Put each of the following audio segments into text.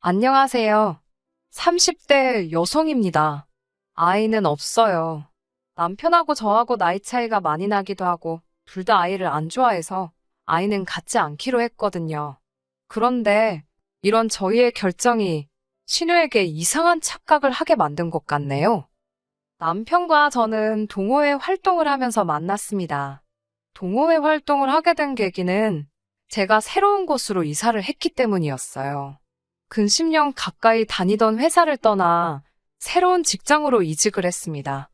안녕하세요. 30대 여성입니다. 아이는 없어요. 남편하고 저하고 나이 차이가 많이 나기도 하고, 둘 다 아이를 안 좋아해서 아이는 갖지 않기로 했거든요. 그런데 이런 저희의 결정이 신우에게 이상한 착각을 하게 만든 것 같네요. 남편과 저는 동호회 활동을 하면서 만났습니다. 동호회 활동을 하게 된 계기는 제가 새로운 곳으로 이사를 했기 때문이었어요. 근 10년 가까이 다니던 회사를 떠나 새로운 직장으로 이직을 했습니다.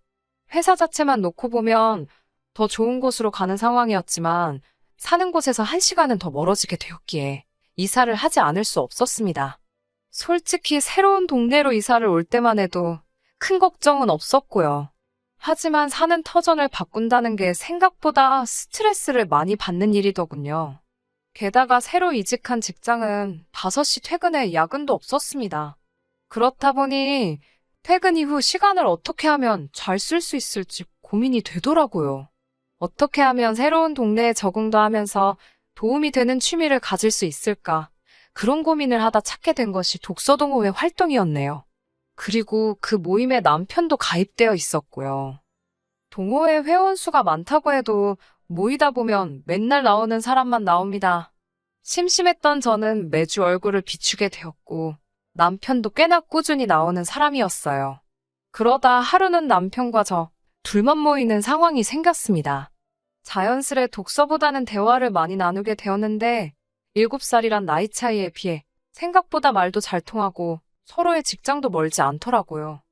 회사 자체만 놓고 보면 더 좋은 곳으로 가는 상황이었지만 사는 곳에서 1시간은 더 멀어지게 되었기에 이사를 하지 않을 수 없었습니다. 솔직히 새로운 동네로 이사를 올 때만 해도 큰 걱정은 없었고요. 하지만 사는 터전을 바꾼다는 게 생각보다 스트레스를 많이 받는 일이더군요. 게다가 새로 이직한 직장은 5시 퇴근에 야근도 없었습니다. 그렇다 보니 퇴근 이후 시간을 어떻게 하면 잘 쓸 수 있을지 고민이 되더라고요. 어떻게 하면 새로운 동네에 적응도 하면서 도움이 되는 취미를 가질 수 있을까? 그런 고민을 하다 찾게 된 것이 독서동호회 활동이었네요. 그리고 그 모임에 남편도 가입되어 있었고요. 동호회 회원 수가 많다고 해도 모이다 보면 맨날 나오는 사람만 나옵니다. 심심했던 저는 매주 얼굴을 비추게 되었고 남편도 꽤나 꾸준히 나오는 사람이었어요. 그러다 하루는 남편과 저 둘만 모이는 상황이 생겼습니다. 자연스레 독서보다는 대화를 많이 나누게 되었는데 7살이란 나이 차이에 비해 생각보다 말도 잘 통하고 서로의 직장도 멀지 않더라고요.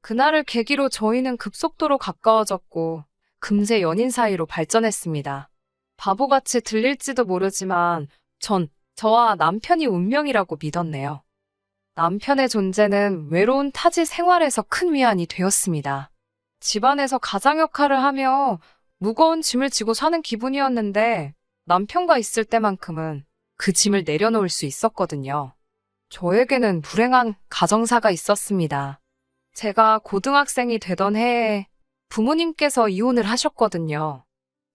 그날을 계기로 저희는 급속도로 가까워졌고 금세 연인 사이로 발전했습니다. 바보같이 들릴지도 모르지만 전 저와 남편이 운명이라고 믿었네요. 남편의 존재는 외로운 타지 생활에서 큰 위안이 되었습니다. 집안에서 가장 역할을 하며 무거운 짐을 지고 사는 기분이었는데 남편과 있을 때만큼은 그 짐을 내려놓을 수 있었거든요. 저에게는 불행한 가정사가 있었습니다. 제가 고등학생이 되던 해에 부모님께서 이혼을 하셨거든요.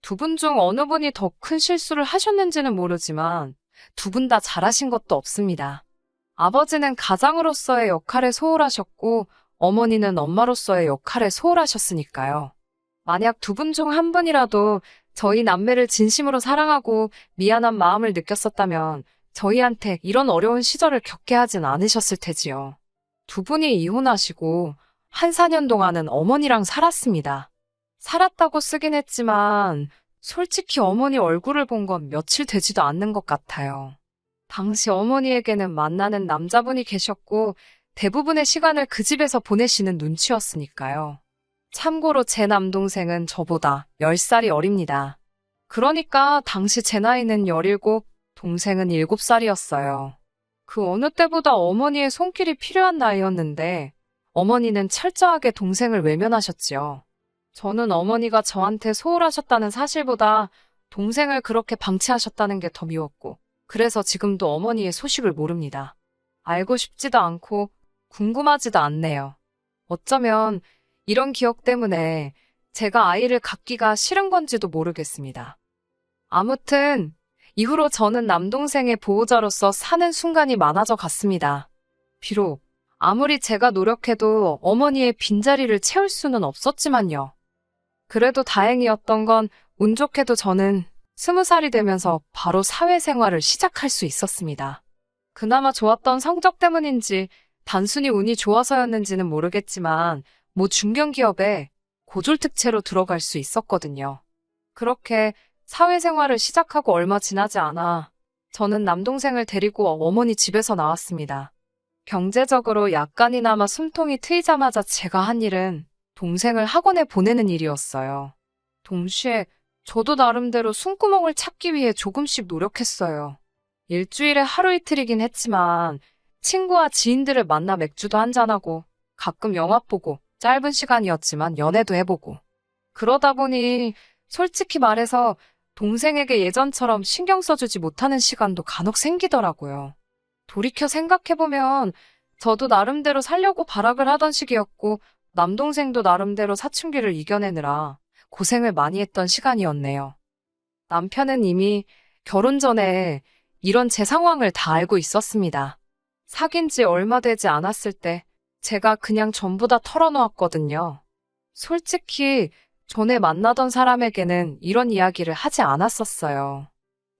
두 분 중 어느 분이 더 큰 실수를 하셨는지는 모르지만 두 분 다 잘하신 것도 없습니다. 아버지는 가장으로서의 역할에 소홀하셨고 어머니는 엄마로서의 역할에 소홀하셨으니까요. 만약 두 분 중 한 분이라도 저희 남매를 진심으로 사랑하고 미안한 마음을 느꼈었다면 저희한테 이런 어려운 시절을 겪게 하진 않으셨을 테지요. 두 분이 이혼하시고 한 4년 동안은 어머니랑 살았습니다. 살았다고 쓰긴 했지만 솔직히 어머니 얼굴을 본 건 며칠 되지도 않는 것 같아요. 당시 어머니에게는 만나는 남자분이 계셨고 대부분의 시간을 그 집에서 보내시는 눈치였으니까요. 참고로 제 남동생은 저보다 10살이 어립니다. 그러니까 당시 제 나이는 17, 동생은 7살이었어요. 그 어느 때보다 어머니의 손길이 필요한 나이였는데 어머니는 철저하게 동생을 외면하셨지요. 저는 어머니가 저한테 소홀하셨다는 사실보다 동생을 그렇게 방치하셨다는 게 더 미웠고 그래서 지금도 어머니의 소식을 모릅니다. 알고 싶지도 않고 궁금하지도 않네요. 어쩌면 이런 기억 때문에 제가 아이를 갖기가 싫은 건지도 모르겠습니다. 아무튼 이후로 저는 남동생의 보호자로서 사는 순간이 많아져 갔습니다. 비록 아무리 제가 노력해도 어머니의 빈자리를 채울 수는 없었지만요. 그래도 다행이었던 건 운 좋게도 저는 20살이 되면서 바로 사회생활을 시작할 수 있었습니다. 그나마 좋았던 성적 때문인지 단순히 운이 좋아서였는지는 모르겠지만 모 중견기업에 고졸특채로 들어갈 수 있었거든요. 그렇게 사회생활을 시작하고 얼마 지나지 않아 저는 남동생을 데리고 어머니 집에서 나왔습니다. 경제적으로 약간이나마 숨통이 트이자마자 제가 한 일은 동생을 학원에 보내는 일이었어요. 동시에 저도 나름대로 숨구멍을 찾기 위해 조금씩 노력했어요. 일주일에 하루 이틀이긴 했지만 친구와 지인들을 만나 맥주도 한잔하고 가끔 영화 보고 짧은 시간이었지만 연애도 해보고 그러다 보니 솔직히 말해서 동생에게 예전처럼 신경 써주지 못하는 시간도 간혹 생기더라고요. 돌이켜 생각해보면 저도 나름대로 살려고 발악을 하던 시기였고 남동생도 나름대로 사춘기를 이겨내느라 고생을 많이 했던 시간이었네요. 남편은 이미 결혼 전에 이런 제 상황을 다 알고 있었습니다. 사귄 지 얼마 되지 않았을 때 제가 그냥 전부 다 털어놓았거든요. 솔직히 전에 만나던 사람에게는 이런 이야기를 하지 않았었어요.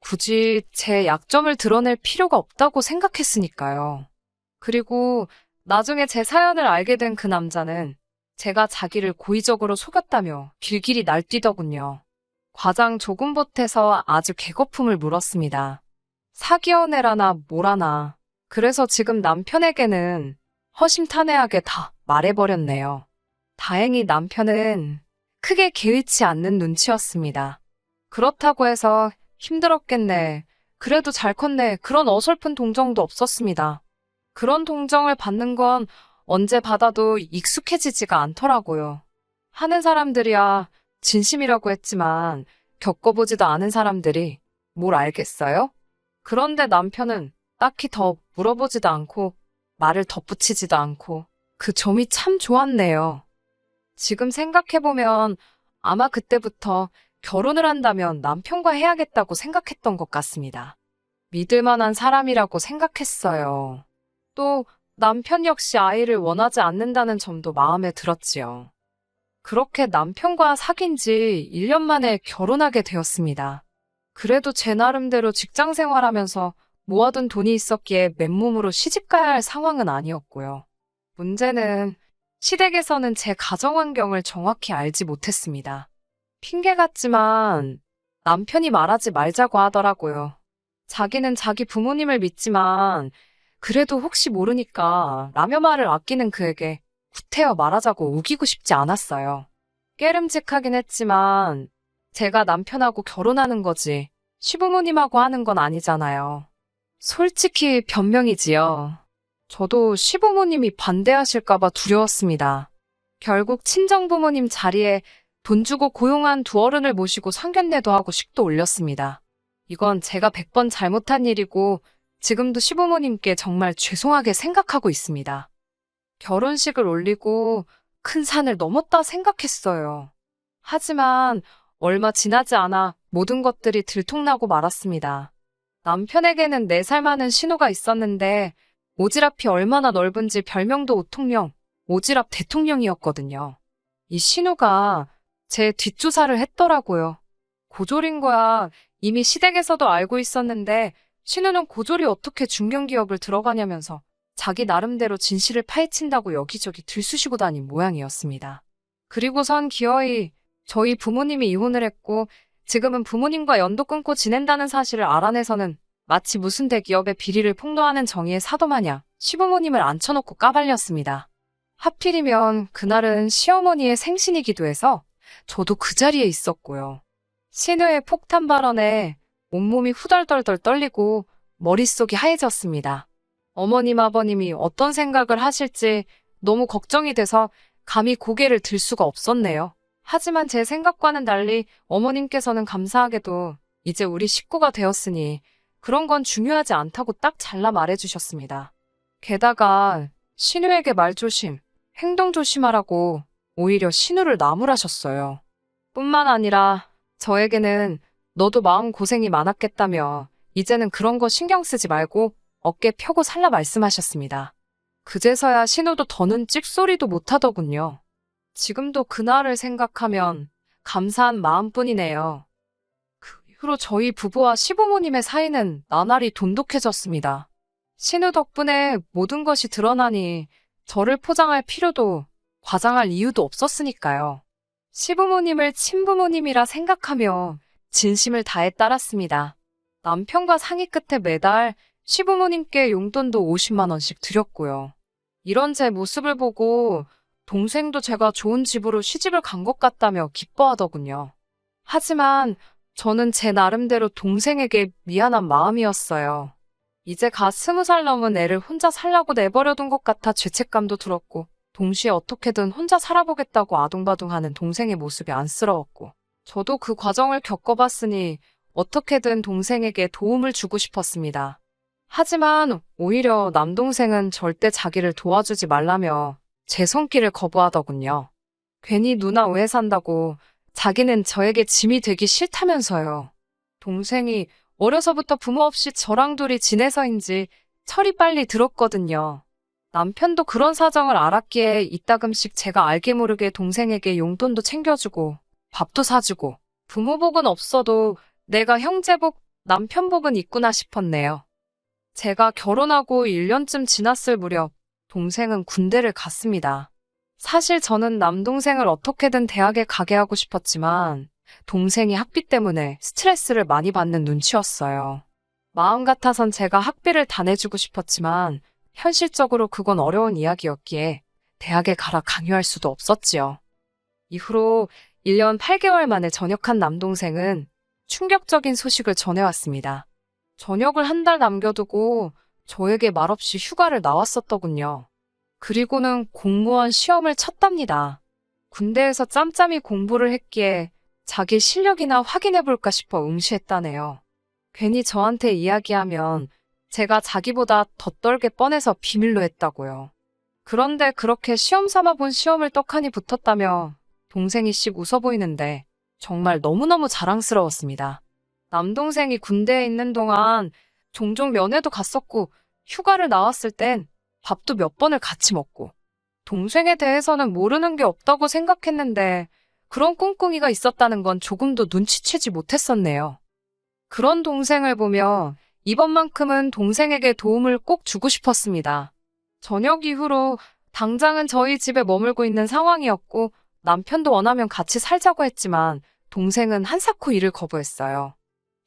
굳이 제 약점을 드러낼 필요가 없다고 생각했으니까요. 그리고 나중에 제 사연을 알게 된 그 남자는 제가 자기를 고의적으로 속였다며 길길이 날뛰더군요. 과장 조금 보태서 아주 개거품을 물었습니다. 사기연애라나 뭐라나. 그래서 지금 남편에게는 허심탄회하게 다 말해버렸네요. 다행히 남편은 크게 개의치 않는 눈치였습니다. 그렇다고 해서 힘들었겠네. 그래도 잘 컸네. 그런 어설픈 동정도 없었습니다. 그런 동정을 받는 건 언제 받아도 익숙해지지가 않더라고요. 하는 사람들이야 진심이라고 했지만 겪어보지도 않은 사람들이 뭘 알겠어요? 그런데 남편은 딱히 더 물어보지도 않고 말을 덧붙이지도 않고 그 점이 참 좋았네요. 지금 생각해보면 아마 그때부터 결혼을 한다면 남편과 해야겠다고 생각했던 것 같습니다. 믿을 만한 사람이라고 생각했어요. 또 남편 역시 아이를 원하지 않는다는 점도 마음에 들었지요. 그렇게 남편과 사귄 지 1년 만에 결혼하게 되었습니다. 그래도 제 나름대로 직장 생활하면서 모아둔 돈이 있었기에 맨몸으로 시집가야 할 상황은 아니었고요. 문제는 시댁에서는 제 가정 환경을 정확히 알지 못했습니다. 핑계 같지만 남편이 말하지 말자고 하더라고요. 자기는 자기 부모님을 믿지만 그래도 혹시 모르니까 라며 말을 아끼는 그에게 구태여 말하자고 우기고 싶지 않았어요. 깨름직하긴 했지만 제가 남편하고 결혼하는 거지 시부모님하고 하는 건 아니잖아요. 솔직히 변명이지요. 저도 시부모님이 반대하실까봐 두려웠습니다. 결국 친정부모님 자리에 돈 주고 고용한 두 어른을 모시고 상견례도 하고 식도 올렸습니다. 이건 제가 100번 잘못한 일이고 지금도 시부모님께 정말 죄송하게 생각하고 있습니다. 결혼식을 올리고 큰 산을 넘었다 생각했어요. 하지만 얼마 지나지 않아 모든 것들이 들통나고 말았습니다. 남편에게는 4살 많은 신우가 있었는데 오지랖이 얼마나 넓은지 별명도 오통령, 오지랖 대통령이었거든요. 이 신우가 제 뒷조사를 했더라고요. 고졸인 거야 이미 시댁에서도 알고 있었는데 신우는 고졸이 어떻게 중견기업을 들어가냐면서 자기 나름대로 진실을 파헤친다고 여기저기 들쑤시고 다닌 모양이었습니다. 그리고선 기어이 저희 부모님이 이혼을 했고 지금은 부모님과 연도 끊고 지낸다는 사실을 알아내서는 마치 무슨 대기업의 비리를 폭로하는 정의의 사도 마냥 시부모님을 앉혀놓고 까발렸습니다. 하필이면 그날은 시어머니의 생신이기도 해서 저도 그 자리에 있었고요. 신우의 폭탄 발언에 온몸이 후덜덜덜 떨리고 머릿속이 하얘졌습니다. 어머님 아버님이 어떤 생각을 하실지 너무 걱정이 돼서 감히 고개를 들 수가 없었네요. 하지만 제 생각과는 달리 어머님께서는 감사하게도 이제 우리 식구가 되었으니 그런 건 중요하지 않다고 딱 잘라 말해주셨습니다. 게다가 신우에게 말조심, 행동 조심하라고 오히려 신우를 나무라셨어요. 뿐만 아니라 저에게는 너도 마음고생이 많았겠다며 이제는 그런 거 신경 쓰지 말고 어깨 펴고 살라 말씀하셨습니다. 그제서야 신우도 더는 찍소리도 못하더군요. 지금도 그날을 생각하면 감사한 마음뿐이네요. 그 이후로 저희 부부와 시부모님의 사이는 나날이 돈독해졌습니다. 신우 덕분에 모든 것이 드러나니 저를 포장할 필요도 과장할 이유도 없었으니까요. 시부모님을 친부모님이라 생각하며 진심을 다해 따랐습니다. 남편과 상의 끝에 매달 시부모님께 용돈도 50만 원씩 드렸고요. 이런 제 모습을 보고 동생도 제가 좋은 집으로 시집을 간 것 같다며 기뻐하더군요. 하지만 저는 제 나름대로 동생에게 미안한 마음이었어요. 이제 갓 20살 넘은 애를 혼자 살라고 내버려둔 것 같아 죄책감도 들었고 동시에 어떻게든 혼자 살아보겠다고 아둥바둥하는 동생의 모습이 안쓰러웠고 저도 그 과정을 겪어봤으니 어떻게든 동생에게 도움을 주고 싶었습니다. 하지만 오히려 남동생은 절대 자기를 도와주지 말라며 제 손길을 거부하더군요. 괜히 누나 오해 산다고 자기는 저에게 짐이 되기 싫다면서요. 동생이 어려서부터 부모 없이 저랑 둘이 지내서인지 철이 빨리 들었거든요. 남편도 그런 사정을 알았기에 이따금씩 제가 알게 모르게 동생에게 용돈도 챙겨주고 밥도 사주고 부모 복은 없어도 내가 형제 복, 남편 복은 있구나 싶었네요. 제가 결혼하고 1년쯤 지났을 무렵 동생은 군대를 갔습니다. 사실 저는 남동생을 어떻게든 대학에 가게 하고 싶었지만 동생이 학비 때문에 스트레스를 많이 받는 눈치였어요. 마음 같아선 제가 학비를 다 내주고 싶었지만 현실적으로 그건 어려운 이야기였기에 대학에 가라 강요할 수도 없었지요. 이후로 1년 8개월 만에 전역한 남동생은 충격적인 소식을 전해왔습니다. 전역을 한 달 남겨두고 저에게 말없이 휴가를 나왔었더군요. 그리고는 공무원 시험을 쳤답니다. 군대에서 짬짬이 공부를 했기에 자기 실력이나 확인해볼까 싶어 응시했다네요. 괜히 저한테 이야기하면 제가 자기보다 더 떨게 뻔해서 비밀로 했다고요. 그런데 그렇게 시험 삼아 본 시험을 떡하니 붙었다며 동생이 씩 웃어 보이는데 정말 너무너무 자랑스러웠습니다. 남동생이 군대에 있는 동안 종종 면회도 갔었고 휴가를 나왔을 땐 밥도 몇 번을 같이 먹고 동생에 대해서는 모르는 게 없다고 생각했는데 그런 꿍꿍이가 있었다는 건 조금도 눈치채지 못했었네요. 그런 동생을 보며 이번만큼은 동생에게 도움을 꼭 주고 싶었습니다. 저녁 이후로 당장은 저희 집에 머물고 있는 상황이었고 남편도 원하면 같이 살자고 했지만 동생은 한사코 이를 거부했어요.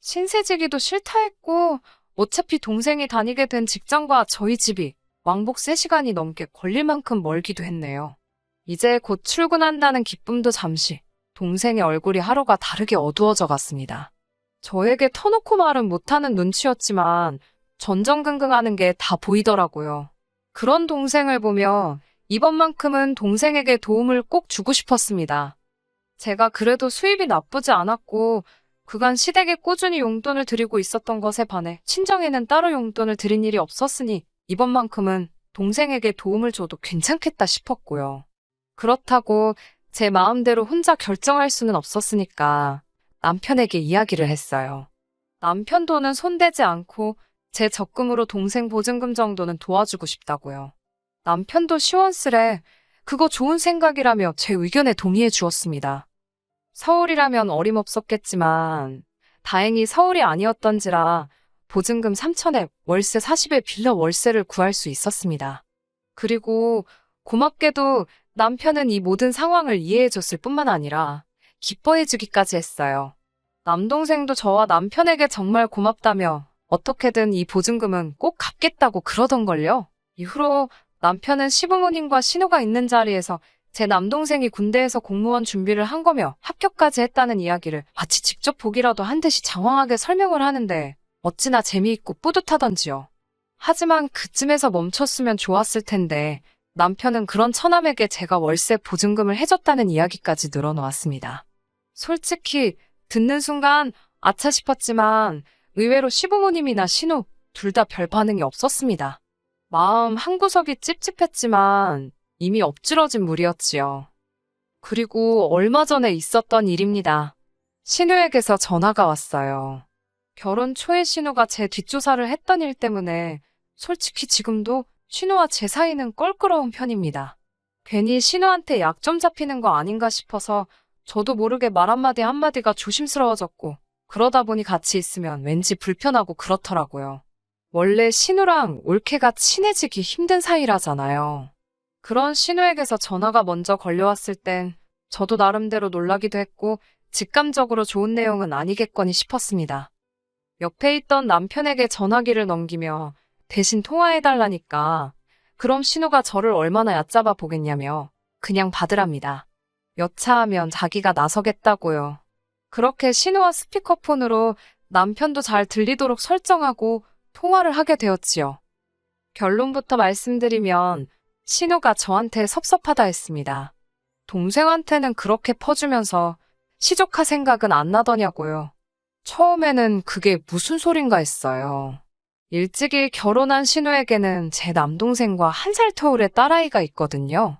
신세지기도 싫다 했고 어차피 동생이 다니게 된 직장과 저희 집이 왕복 3시간이 넘게 걸릴 만큼 멀기도 했네요. 이제 곧 출근한다는 기쁨도 잠시 동생의 얼굴이 하루가 다르게 어두워져 갔습니다. 저에게 터놓고 말은 못하는 눈치였지만 전전긍긍하는 게 다 보이더라고요. 그런 동생을 보며 이번만큼은 동생에게 도움을 꼭 주고 싶었습니다. 제가 그래도 수입이 나쁘지 않았고 그간 시댁에 꾸준히 용돈을 드리고 있었던 것에 반해 친정에는 따로 용돈을 드린 일이 없었으니 이번만큼은 동생에게 도움을 줘도 괜찮겠다 싶었고요. 그렇다고 제 마음대로 혼자 결정할 수는 없었으니까 남편에게 이야기를 했어요. 남편 돈은 손대지 않고 제 적금으로 동생 보증금 정도는 도와주고 싶다고요. 남편도 시원스레 그거 좋은 생각이라며 제 의견에 동의해 주었습니다. 서울이라면 어림없었겠지만 다행히 서울이 아니었던지라 보증금 3천에 월세 40에 빌려 월세를 구할 수 있었습니다. 그리고 고맙게도 남편은 이 모든 상황을 이해해줬을 뿐만 아니라 기뻐해주기까지 했어요. 남동생도 저와 남편에게 정말 고맙다며 어떻게든 이 보증금은 꼭 갚겠다고 그러던걸요. 이후로 남편은 시부모님과 신우가 있는 자리에서 제 남동생이 군대에서 공무원 준비를 한 거며 합격까지 했다는 이야기를 마치 직접 보기라도 한 듯이 장황하게 설명을 하는데 어찌나 재미있고 뿌듯하던지요. 하지만 그쯤에서 멈췄으면 좋았을 텐데 남편은 그런 처남에게 제가 월세 보증금을 해줬다는 이야기까지 늘어놓았습니다. 솔직히 듣는 순간 아차 싶었지만 의외로 시부모님이나 신우 둘 다 별 반응이 없었습니다. 마음 한구석이 찝찝했지만 이미 엎질러진 물이었지요. 그리고 얼마 전에 있었던 일입니다. 신우에게서 전화가 왔어요. 결혼 초에 신우가 제 뒷조사를 했던 일 때문에 솔직히 지금도 신우와 제 사이는 껄끄러운 편입니다. 괜히 신우한테 약점 잡히는 거 아닌가 싶어서 저도 모르게 말 한마디가 조심스러워졌고 그러다 보니 같이 있으면 왠지 불편하고 그렇더라고요. 원래 신우랑 올케가 친해지기 힘든 사이라잖아요. 그런 신우에게서 전화가 먼저 걸려왔을 땐 저도 나름대로 놀라기도 했고 직감적으로 좋은 내용은 아니겠거니 싶었습니다. 옆에 있던 남편에게 전화기를 넘기며 대신 통화해달라니까 그럼 신우가 저를 얼마나 얕잡아 보겠냐며 그냥 받으랍니다. 여차하면 자기가 나서겠다고요. 그렇게 신우와 스피커폰으로 남편도 잘 들리도록 설정하고 통화를 하게 되었지요. 결론부터 말씀드리면 신우가 저한테 섭섭하다 했습니다. 동생한테는 그렇게 퍼주면서 시조카 생각은 안 나더냐고요. 처음에는 그게 무슨 소린가 했어요. 일찍이 결혼한 신우에게는 제 남동생과 1살 터울의 딸아이가 있거든요.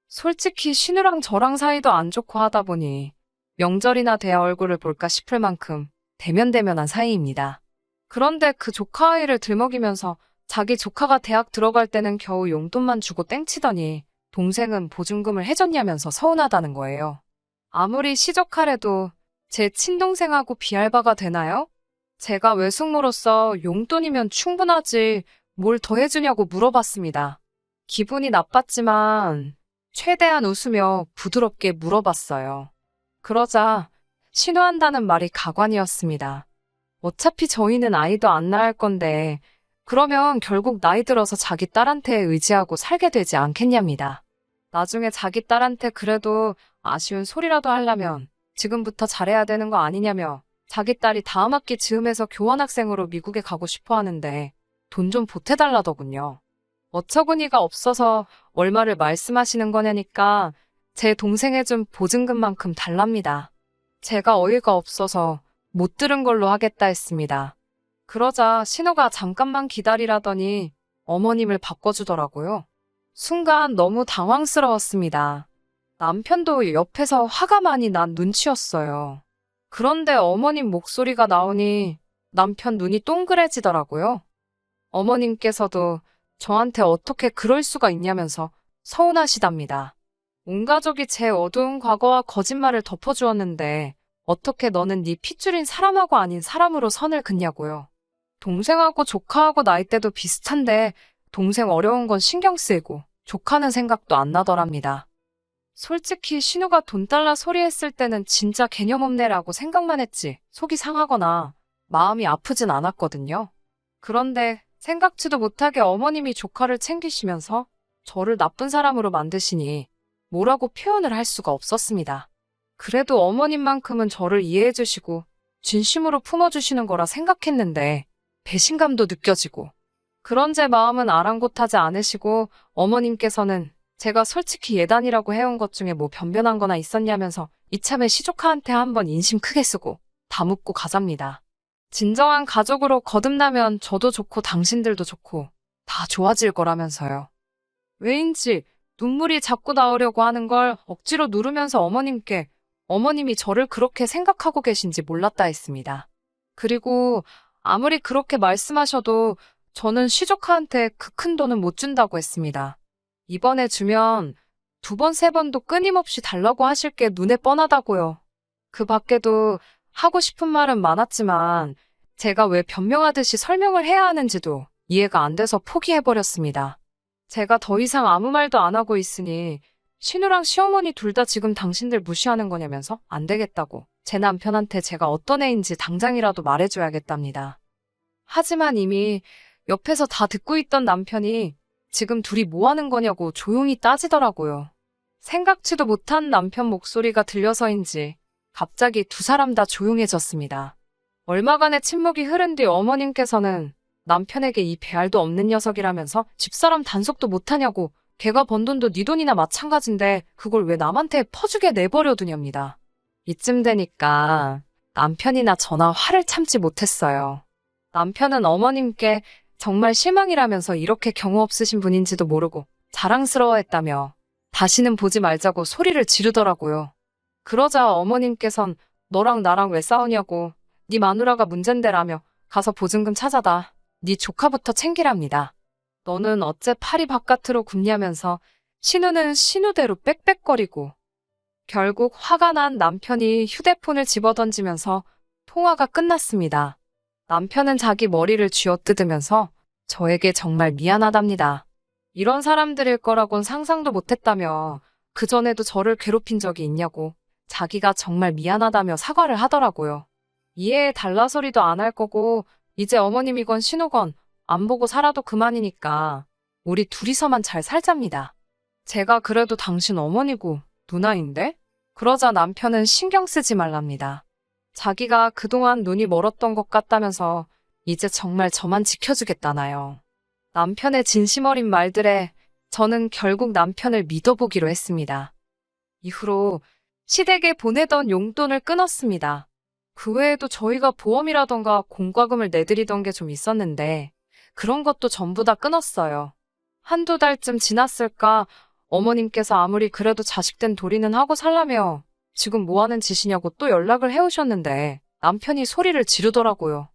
솔직히 신우랑 저랑 사이도 안 좋고 하다 보니 명절이나 돼야 얼굴을 볼까 싶을 만큼 대면대면한 사이입니다. 그런데 그 조카 아이를 들먹이면서 자기 조카가 대학 들어갈 때는 겨우 용돈만 주고 땡치더니 동생은 보증금을 해줬냐면서 서운하다는 거예요. 아무리 시적하래도 제 친동생하고 비할 바가 되나요? 제가 외숙모로서 용돈이면 충분하지 뭘 더 해주냐고 물어봤습니다. 기분이 나빴지만 최대한 웃으며 부드럽게 물어봤어요. 그러자 신호한다는 말이 가관이었습니다. 어차피 저희는 아이도 안 낳을 건데 그러면 결국 나이 들어서 자기 딸한테 의지하고 살게 되지 않겠냐입니다. 나중에 자기 딸한테 그래도 아쉬운 소리라도 하려면 지금부터 잘해야 되는 거 아니냐며 자기 딸이 다음 학기 즈음에서 교환학생으로 미국에 가고 싶어 하는데 돈 좀 보태달라더군요. 어처구니가 없어서 얼마를 말씀하시는 거냐니까 제 동생에 준 보증금만큼 달랍니다. 제가 어이가 없어서 못 들은 걸로 하겠다 했습니다. 그러자 신호가 잠깐만 기다리라더니 어머님을 바꿔주더라고요. 순간 너무 당황스러웠습니다. 남편도 옆에서 화가 많이 난 눈치였어요. 그런데 어머님 목소리가 나오니 남편 눈이 동그래지더라고요. 어머님께서도 저한테 어떻게 그럴 수가 있냐면서 서운하시답니다. 온 가족이 제 어두운 과거와 거짓말을 덮어주었는데 어떻게 너는 네 핏줄인 사람하고 아닌 사람으로 선을 긋냐고요. 동생하고 조카하고 나이대도 비슷한데 동생 어려운 건 신경 쓰이고 조카는 생각도 안 나더랍니다. 솔직히 신우가 돈 달라 소리했을 때는 진짜 개념 없네라고 생각만 했지 속이 상하거나 마음이 아프진 않았거든요. 그런데 생각지도 못하게 어머님이 조카를 챙기시면서 저를 나쁜 사람으로 만드시니 뭐라고 표현을 할 수가 없었습니다. 그래도 어머님만큼은 저를 이해해 주시고 진심으로 품어주시는 거라 생각했는데 배신감도 느껴지고 그런 제 마음은 아랑곳하지 않으시고 어머님께서는 제가 솔직히 예단이라고 해온 것 중에 뭐 변변한 거나 있었냐면서 이참에 시조카한테 한번 인심 크게 쓰고 다 묻고 가zap니다. 진정한 가족으로 거듭나면 저도 좋고 당신들도 좋고 다 좋아질 거라면서요. 왜인지 눈물이 자꾸 나오려고 하는 걸 억지로 누르면서 어머님이 저를 그렇게 생각하고 계신지 몰랐다 했습니다. 그리고 아무리 그렇게 말씀하셔도 저는 시조카한테 그 큰 돈은 못 준다고 했습니다. 이번에 주면 두 번, 세 번도 끊임없이 달라고 하실 게 눈에 뻔하다고요. 그 밖에도 하고 싶은 말은 많았지만 제가 왜 변명하듯이 설명을 해야 하는지도 이해가 안 돼서 포기해버렸습니다. 제가 더 이상 아무 말도 안 하고 있으니 신우랑 시어머니 둘 다 지금 당신들 무시하는 거냐면서 안 되겠다고 제 남편한테 제가 어떤 애인지 당장이라도 말해줘야겠답니다. 하지만 이미 옆에서 다 듣고 있던 남편이 지금 둘이 뭐 하는 거냐고 조용히 따지더라고요. 생각지도 못한 남편 목소리가 들려서인지 갑자기 두 사람 다 조용해졌습니다. 얼마간의 침묵이 흐른 뒤 어머님께서는 남편에게 이 배알도 없는 녀석이라면서 집사람 단속도 못하냐고 걔가 번 돈도 네 돈이나 마찬가지인데 그걸 왜 남한테 퍼주게 내버려두냐입니다. 이쯤 되니까 남편이나 저나 화를 참지 못했어요. 남편은 어머님께 정말 실망이라면서 이렇게 경우 없으신 분인지도 모르고 자랑스러워했다며 다시는 보지 말자고 소리를 지르더라고요. 그러자 어머님께선 너랑 나랑 왜 싸우냐고 네 마누라가 문젠데라며 가서 보증금 찾아다 네 조카부터 챙기랍니다. 너는 어째 팔이 바깥으로 굽냐면서 신우는 신우대로 빽빽거리고 결국 화가 난 남편이 휴대폰을 집어던지면서 통화가 끝났습니다. 남편은 자기 머리를 쥐어뜯으면서 저에게 정말 미안하답니다. 이런 사람들일 거라곤 상상도 못했다며 그전에도 저를 괴롭힌 적이 있냐고 자기가 정말 미안하다며 사과를 하더라고요. 이해해 달라 소리도 안 할 거고 이제 어머님이건 신우건 안 보고 살아도 그만이니까 우리 둘이서만 잘 살잡니다. 제가 그래도 당신 어머니고 누나인데? 그러자 남편은 신경 쓰지 말랍니다. 자기가 그동안 눈이 멀었던 것 같다면서 이제 정말 저만 지켜주겠다나요. 남편의 진심 어린 말들에 저는 결국 남편을 믿어보기로 했습니다. 이후로 시댁에 보내던 용돈을 끊었습니다. 그 외에도 저희가 보험이라던가 공과금을 내드리던 게 좀 있었는데 그런 것도 전부 다 끊었어요. 한두 달쯤 지났을까 어머님께서 아무리 그래도 자식된 도리는 하고 살라며 지금 뭐 하는 짓이냐고 또 연락을 해오셨는데 남편이 소리를 지르더라고요.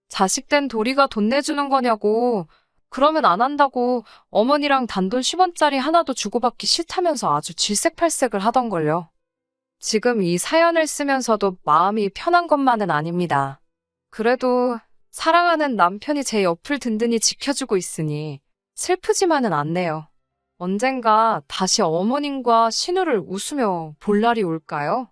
자식된 도리가 돈 내주는 거냐고 그러면 안 한다고 어머니랑 단돈 10원짜리 하나도 주고받기 싫다면서 아주 질색팔색을 하던걸요. 지금 이 사연을 쓰면서도 마음이 편한 것만은 아닙니다. 그래도 사랑하는 남편이 제 옆을 든든히 지켜주고 있으니 슬프지만은 않네요. 언젠가 다시 어머님과 신우를 웃으며 볼 날이 올까요?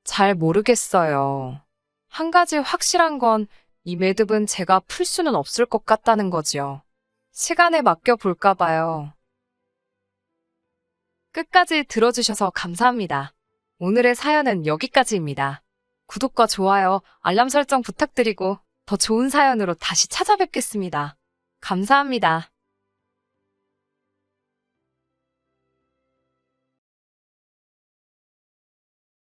잘 모르겠어요. 한 가지 확실한 건 이 매듭은 제가 풀 수는 없을 것 같다는 거지요. 시간에 맡겨 볼까 봐요. 끝까지 들어주셔서 감사합니다. 오늘의 사연은 여기까지입니다. 구독과 좋아요, 알람 설정 부탁드리고 더 좋은 사연으로 다시 찾아뵙겠습니다. 감사합니다.